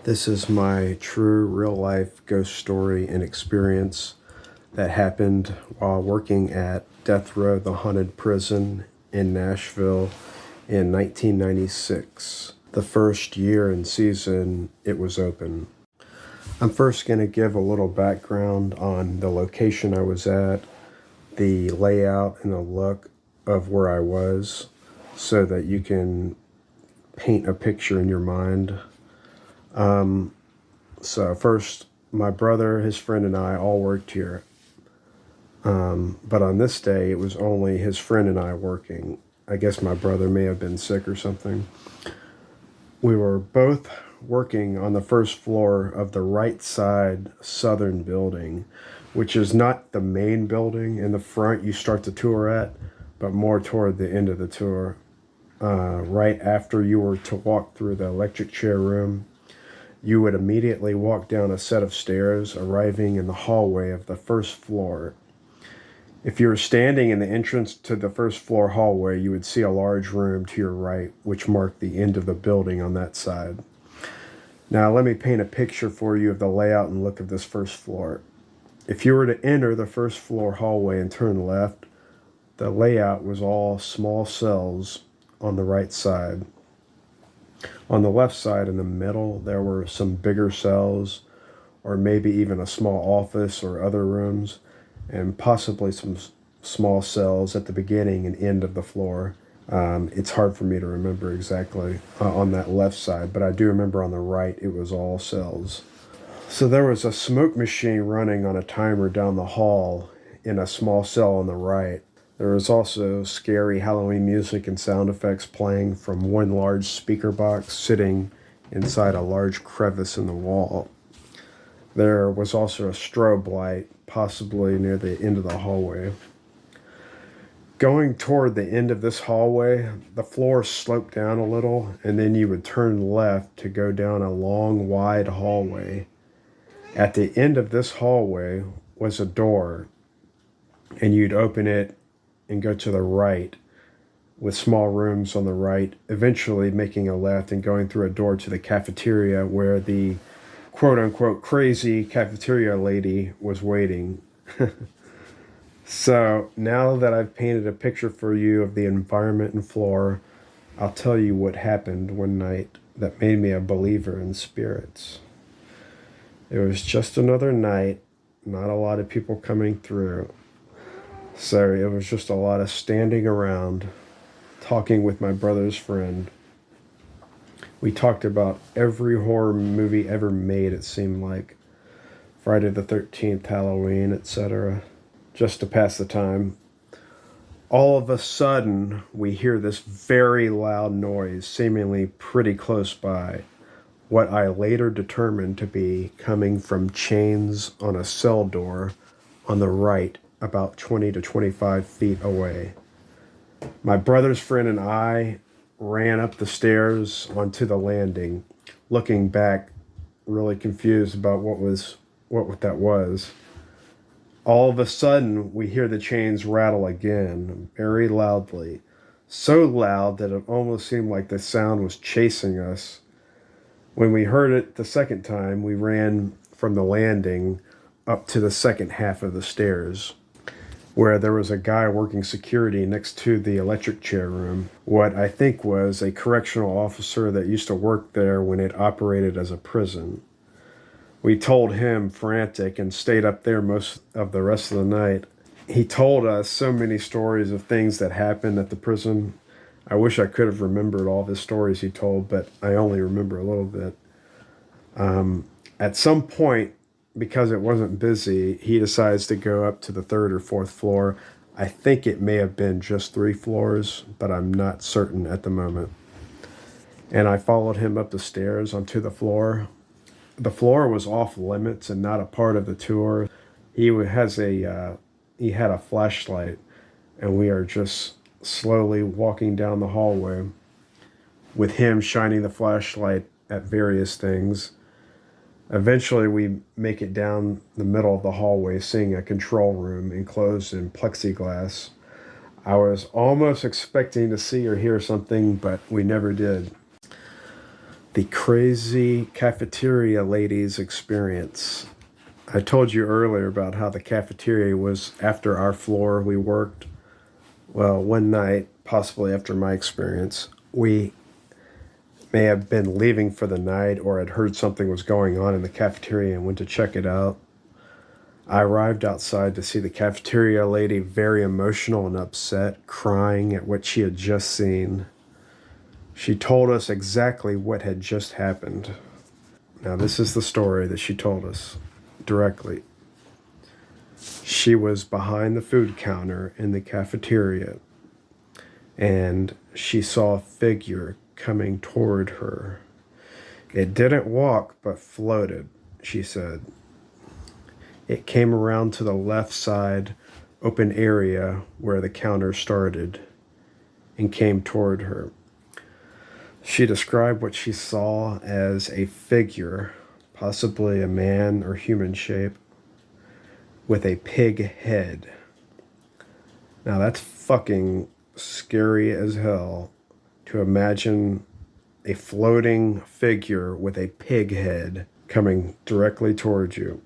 This is my true real-life ghost story and experience that happened while working at Death Row, the haunted prison in Nashville in 1996, the first year and season it was open. I'm first going to give a little background on the location I was at, the layout and the look of where I was, so that you can paint a picture in your mind. So first, my brother, his friend, and I all worked here. But on this day, it was only his friend and I working. I guess my brother may have been sick or something. We were both working on the first floor of the right side southern building, which is not the main building in the front you start the tour at, but more toward the end of the tour. Right after you were to walk through the electric chair room, you would immediately walk down a set of stairs, arriving in the hallway of the first floor. If you were standing in the entrance to the first floor hallway, you would see a large room to your right, which marked the end of the building on that side. Now, let me paint a picture for you of the layout and look of this first floor. If you were to enter the first floor hallway and turn left, the layout was all small cells on the right side. On the left side in the middle, there were some bigger cells, or maybe even a small office or other rooms, and possibly some small cells at the beginning and end of the floor. It's hard for me to remember exactly on that left side, but I do remember on the right it was all cells. So there was a smoke machine running on a timer down the hall in a small cell on the right. There was also scary Halloween music and sound effects playing from one large speaker box sitting inside a large crevice in the wall. There was also a strobe light, possibly near the end of the hallway. Going toward the end of this hallway, the floor sloped down a little, and then you would turn left to go down a long, wide hallway. At the end of this hallway was a door, and you'd open it and go to the right, with small rooms on the right, eventually making a left and going through a door to the cafeteria where the quote-unquote crazy cafeteria lady was waiting. So now that I've painted a picture for you of the environment and floor, I'll tell you what happened one night that made me a believer in spirits. It was just another night, not a lot of people coming through. So it was just a lot of standing around, talking with my brother's friend. We talked about every horror movie ever made, it seemed like. Friday the 13th, Halloween, etc. Just to pass the time. All of a sudden, we hear this very loud noise, seemingly pretty close by. What I later determined to be coming from chains on a cell door on the right, about 20 to 25 feet away. My brother's friend and I ran up the stairs onto the landing, looking back, really confused about what that was. All of a sudden, we hear the chains rattle again, very loudly. So loud that it almost seemed like the sound was chasing us. When we heard it the second time, we ran from the landing up to the second half of the stairs, where there was a guy working security next to the electric chair room, what I think was a correctional officer that used to work there when it operated as a prison. We told him, frantic, and stayed up there most of the rest of the night. He told us so many stories of things that happened at the prison. I wish I could have remembered all the stories he told, but I only remember a little bit. At some point, because it wasn't busy, he decides to go up to the third or fourth floor. I think it may have been just 3 floors, but I'm not certain at the moment. And I followed him up the stairs onto the floor. The floor was off limits and not a part of the tour. He had a flashlight, and we are just slowly walking down the hallway with him shining the flashlight at various things. Eventually, we make it down the middle of the hallway, seeing a control room enclosed in plexiglass. I was almost expecting to see or hear something, but we never did. The crazy cafeteria lady's experience. I told you earlier about how the cafeteria was after our floor we worked. Well, one night, possibly after my experience, we may have been leaving for the night or had heard something was going on in the cafeteria and went to check it out. I arrived outside to see the cafeteria lady very emotional and upset, crying at what she had just seen. She told us exactly what had just happened. Now, this is the story that she told us directly. She was behind the food counter in the cafeteria, and she saw a figure coming toward her. It didn't walk, but floated, she said. It came around to the left side open area where the counter started and came toward her. She described what she saw as a figure, possibly a man or human shape, with a pig head. Now that's fucking scary as hell to imagine a floating figure with a pig head coming directly towards you.